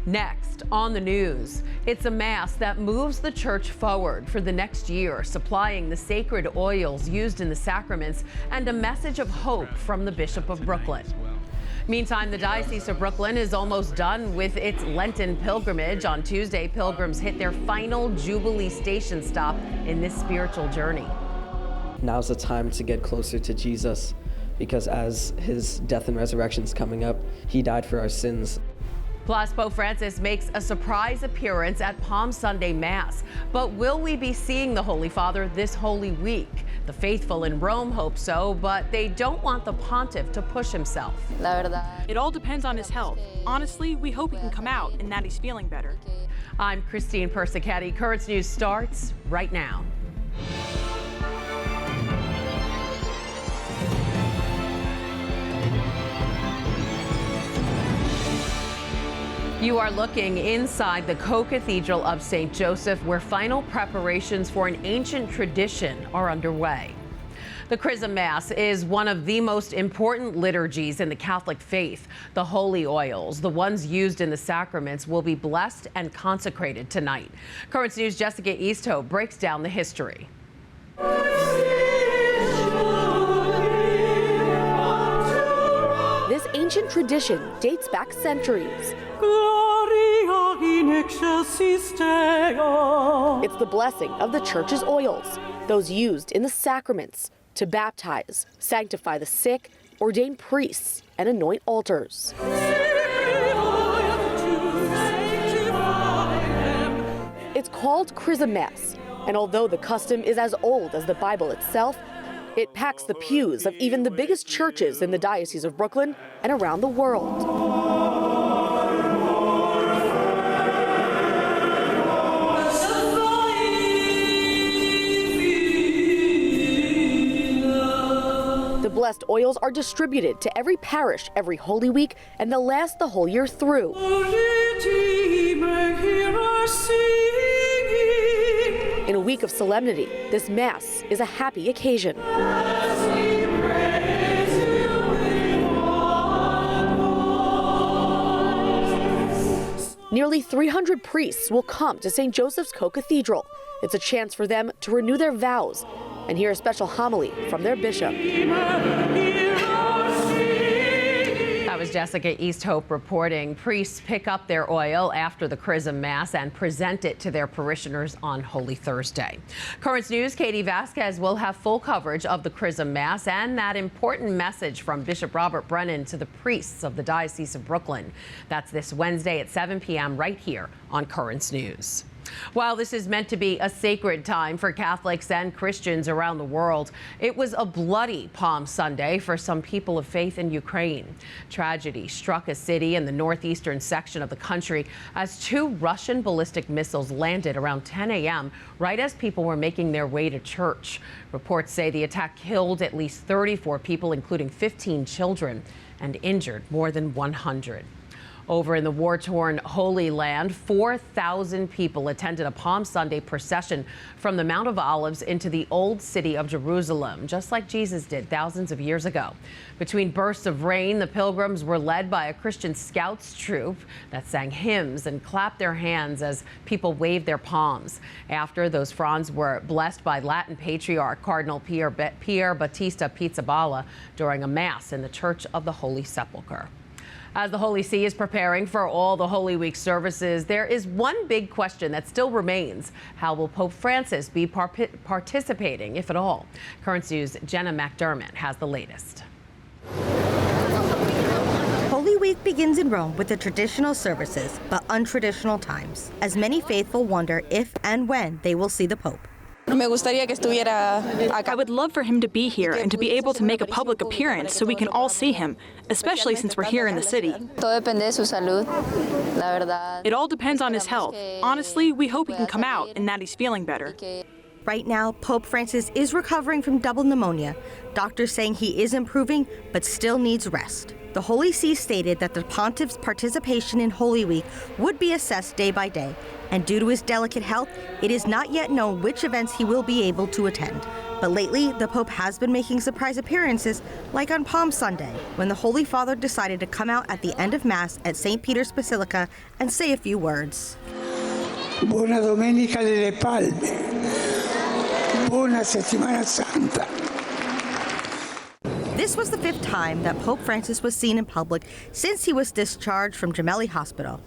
Next on the news, it's a Mass that moves the church forward for the next year, supplying the sacred oils used in the sacraments and a message of hope from the Bishop of Brooklyn. Meantime, the Diocese of Brooklyn is almost done with its Lenten pilgrimage. On Tuesday, pilgrims hit their final Jubilee station stop in this spiritual journey. Now's the time to get closer to Jesus, because as his death and resurrection is coming up, he died for our sins. Plus, Pope Francis makes a surprise appearance at Palm Sunday Mass. But will we be seeing the Holy Father this Holy Week? The faithful in Rome hope so, but they don't want the pontiff to push himself. It all depends on his health. Honestly, we hope he can come out and that he's feeling better. I'm Christine Persichetti. Currents News starts right now. You are looking inside the Co-Cathedral of St. Joseph, where final preparations for an ancient tradition are underway. The Chrism Mass is one of the most important liturgies in the Catholic faith. The holy oils, the ones used in the sacraments, will be blessed and consecrated tonight. Currents News' Jessica Easthope breaks down the history. This ancient tradition dates back centuries. It's the blessing of the church's oils, those used in the sacraments to baptize, sanctify the sick, ordain priests, and anoint altars. It's called Chrism Mass, and although the custom is as old as the Bible itself, it packs the pews of even the biggest churches in the Diocese of Brooklyn and around the world. The blessed oils are distributed to every parish every Holy Week, and they'll last the whole year through. In a week of solemnity, this Mass is a happy occasion. Nearly 300 priests will come to St. Joseph's Co-Cathedral. It's a chance for them to renew their vows and hear a special homily from their bishop. That was Jessica Easthope reporting. Priests pick up their oil after the Chrism Mass and present it to their parishioners on Holy Thursday. Currents News' Katie Vasquez will have full coverage of the Chrism Mass and that important message from Bishop Robert Brennan to the priests of the Diocese of Brooklyn. That's this Wednesday at 7 p.m. right here on Currents News. While this is meant to be a sacred time for Catholics and Christians around the world, it was a bloody Palm Sunday for some people of faith in Ukraine. Tragedy struck a city in the northeastern section of the country as 2 Russian ballistic missiles landed around 10 a.m. right as people were making their way to church. Reports say the attack killed at least 34 people, including 15 children, and injured more than 100. Over in the war-torn Holy Land, 4,000 people attended a Palm Sunday procession from the Mount of Olives into the old city of Jerusalem, just like Jesus did thousands of years ago. Between bursts of rain, the pilgrims were led by a Christian Scouts troop that sang hymns and clapped their hands as people waved their palms. After, those fronds were blessed by Latin Patriarch Cardinal Pier Battista Pizzaballa during a Mass in the Church of the Holy Sepulchre. As the Holy See is preparing for all the Holy Week services, there is one big question that still remains. How will Pope Francis be participating, if at all? Currents News' Jenna McDermott has the latest. Holy Week begins in Rome with the traditional services, but untraditional times, as many faithful wonder if and when they will see the Pope. I would love for him to be here and to be able to make a public appearance so we can all see him, especially since we're here in the city. It all depends on his health. Honestly, we hope he can come out and that he's feeling better. Right now, Pope Francis is recovering from double pneumonia. Doctors saying he is improving, but still needs rest. The Holy See stated that the pontiff's participation in Holy Week would be assessed day by day, and due to his delicate health, it is not yet known which events he will be able to attend. But lately, the Pope has been making surprise appearances, like on Palm Sunday, when the Holy Father decided to come out at the end of Mass at St. Peter's Basilica and say a few words. Buona Domenica delle Palme. Buona Settimana Santa. This was the 5th time that Pope Francis was seen in public since he was discharged from Gemelli Hospital.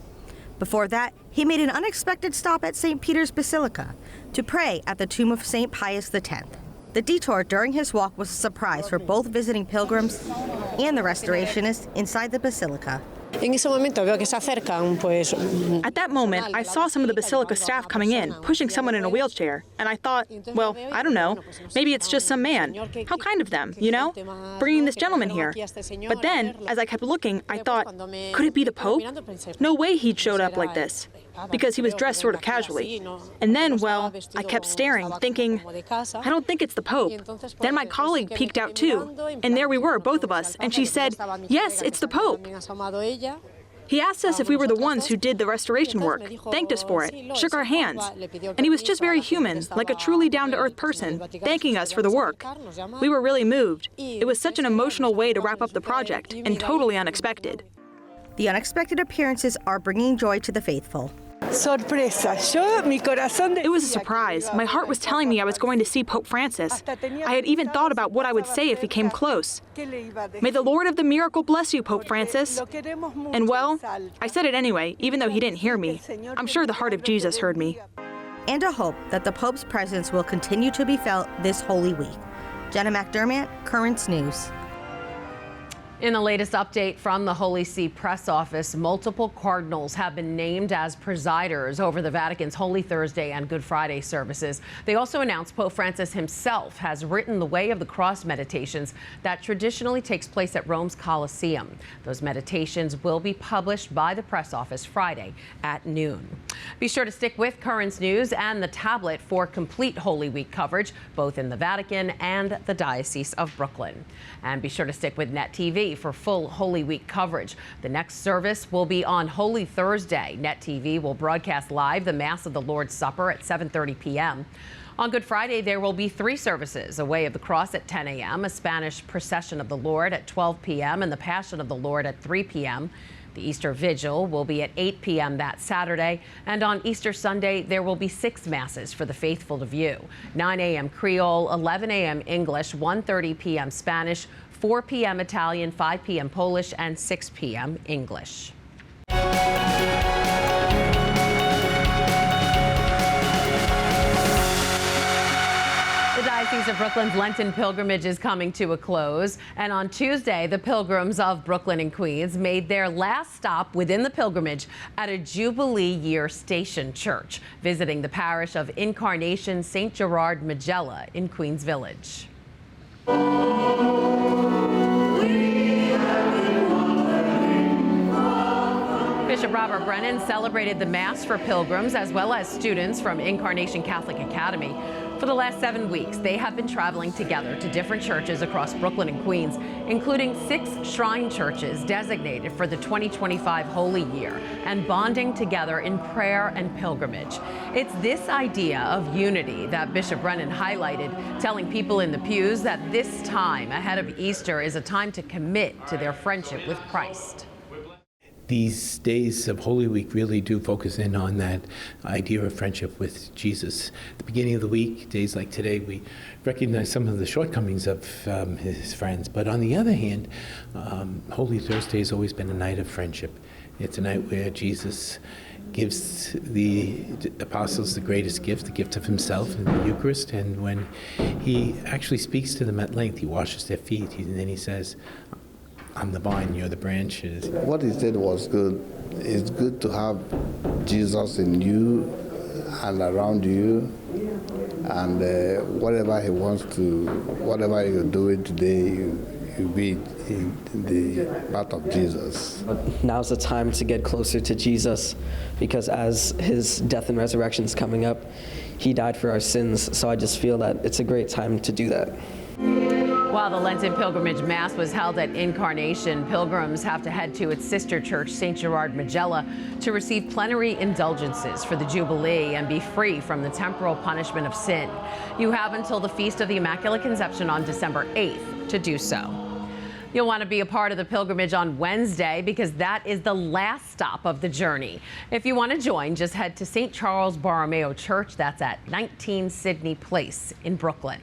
Before that, he made an unexpected stop at St. Peter's Basilica to pray at the tomb of St. Pius X. The detour during his walk was a surprise for both visiting pilgrims and the restorationists inside the basilica. At that moment, I saw some of the basilica staff coming in, pushing someone in a wheelchair, and I thought, well, I don't know, maybe it's just some man. How kind of them, you know, bringing this gentleman here. But then, as I kept looking, I thought, could it be the Pope? No way he'd showed up like this, because he was dressed sort of casually. And then, well, I kept staring, thinking, I don't think it's the Pope. Then my colleague peeked out too, and there we were, both of us, and she said, yes, it's the Pope. He asked us if we were the ones who did the restoration work, thanked us for it, shook our hands. And he was just very human, like a truly down-to-earth person, thanking us for the work. We were really moved. It was such an emotional way to wrap up the project, and totally unexpected. The unexpected appearances are bringing joy to the faithful. It was a surprise. My heart was telling me I was going to see Pope Francis. I had even thought about what I would say if he came close. May the Lord of the miracle bless you, Pope Francis. And well, I said it anyway, even though he didn't hear me. I'm sure the heart of Jesus heard me. And a hope that the Pope's presence will continue to be felt this Holy Week. Jenna McDermott, Currents News. In the latest update from the Holy See press office, multiple cardinals have been named as presiders over the Vatican's Holy Thursday and Good Friday services. They also announced Pope Francis himself has written the Way of the Cross meditations that traditionally takes place at Rome's Colosseum. Those meditations will be published by the press office Friday at noon. Be sure to stick with Currents News and the tablet for complete Holy Week coverage, both in the Vatican and the Diocese of Brooklyn. And be sure to stick with Net TV for full Holy Week coverage. The next service will be on Holy Thursday. Net TV will broadcast live the Mass of the Lord's Supper at 7:30 p.m. On Good Friday, there will be 3 services, a Way of the Cross at 10 a.m., a Spanish Procession of the Lord at 12 p.m., and the Passion of the Lord at 3 p.m. The Easter Vigil will be at 8 p.m. that Saturday, and on Easter Sunday, there will be 6 Masses for the faithful to view. 9 a.m. Creole, 11 a.m. English, 1:30 p.m. Spanish, 4 p.m. Italian, 5 p.m. Polish, and 6 p.m. English. The Diocese of Brooklyn's Lenten Pilgrimage is coming to a close, and on Tuesday, the pilgrims of Brooklyn and Queens made their last stop within the pilgrimage at a Jubilee Year station church, visiting the parish of Incarnation St. Gerard Magella in Queens Village. Bishop Robert Brennan celebrated the Mass for pilgrims as well as students from Incarnation Catholic Academy. For the last 7 weeks, they have been traveling together to different churches across Brooklyn and Queens, including 6 shrine churches designated for the 2025 Holy Year, and bonding together in prayer and pilgrimage. It's this idea of unity that Bishop Brennan highlighted, telling people in the pews that this time ahead of Easter is a time to commit to their friendship with Christ. These days of Holy Week really do focus in on that idea of friendship with Jesus. At the beginning of the week, days like today, we recognize some of the shortcomings of his friends. But on the other hand, Holy Thursday has always been a night of friendship. It's a night where Jesus gives the apostles the greatest gift, the gift of himself in the Eucharist. And when he actually speaks to them at length, he washes their feet, and then he says, I'm the vine, you're the branches. What he said was good. It's good to have Jesus in you and around you, and whatever he wants to, whatever you're doing today, you be in the path of Jesus. Now's the time to get closer to Jesus, because as his death and resurrection is coming up, he died for our sins, so I just feel that it's a great time to do that. While the Lenten Pilgrimage Mass was held at Incarnation, pilgrims have to head to its sister church, St. Gerard Majella, to receive plenary indulgences for the Jubilee and be free from the temporal punishment of sin. You have until the Feast of the Immaculate Conception on December 8th to do so. You'll want to be a part of the pilgrimage on Wednesday because that is the last stop of the journey. If you want to join, just head to St. Charles Borromeo Church. That's at 19 Sydney Place in Brooklyn.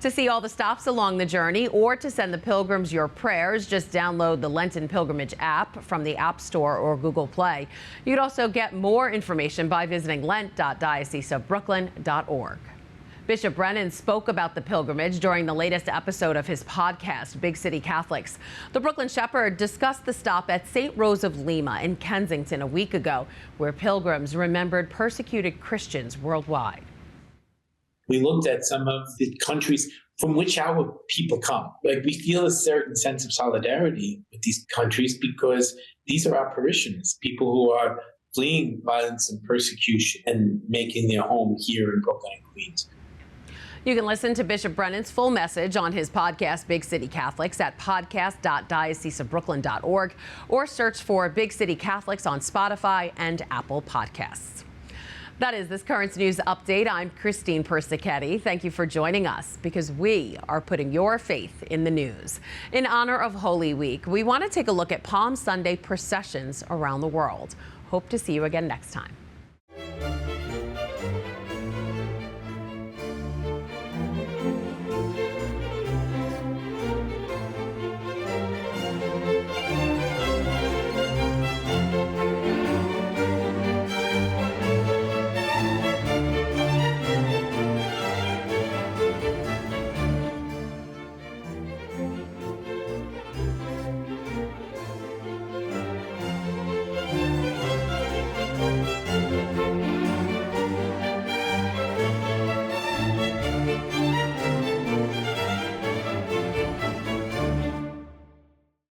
To see all the stops along the journey or to send the pilgrims your prayers, just download the Lenten Pilgrimage app from the App Store or Google Play. You'd also get more information by visiting lent.dioceseofbrooklyn.org. Bishop Brennan spoke about the pilgrimage during the latest episode of his podcast, Big City Catholics. The Brooklyn Shepherd discussed the stop at St. Rose of Lima in Kensington a week ago, where pilgrims remembered persecuted Christians worldwide. We looked at some of the countries from which our people come. Like, we feel a certain sense of solidarity with these countries because these are our parishioners, people who are fleeing violence and persecution and making their home here in Brooklyn and Queens. You can listen to Bishop Brennan's full message on his podcast, Big City Catholics, at podcast.dioceseofbrooklyn.org or search for Big City Catholics on Spotify and Apple Podcasts. That is this Currents News Update. I'm Christine Persichetti. Thank you for joining us because we are putting your faith in the news. In honor of Holy Week, we want to take a look at Palm Sunday processions around the world. Hope to see you again next time.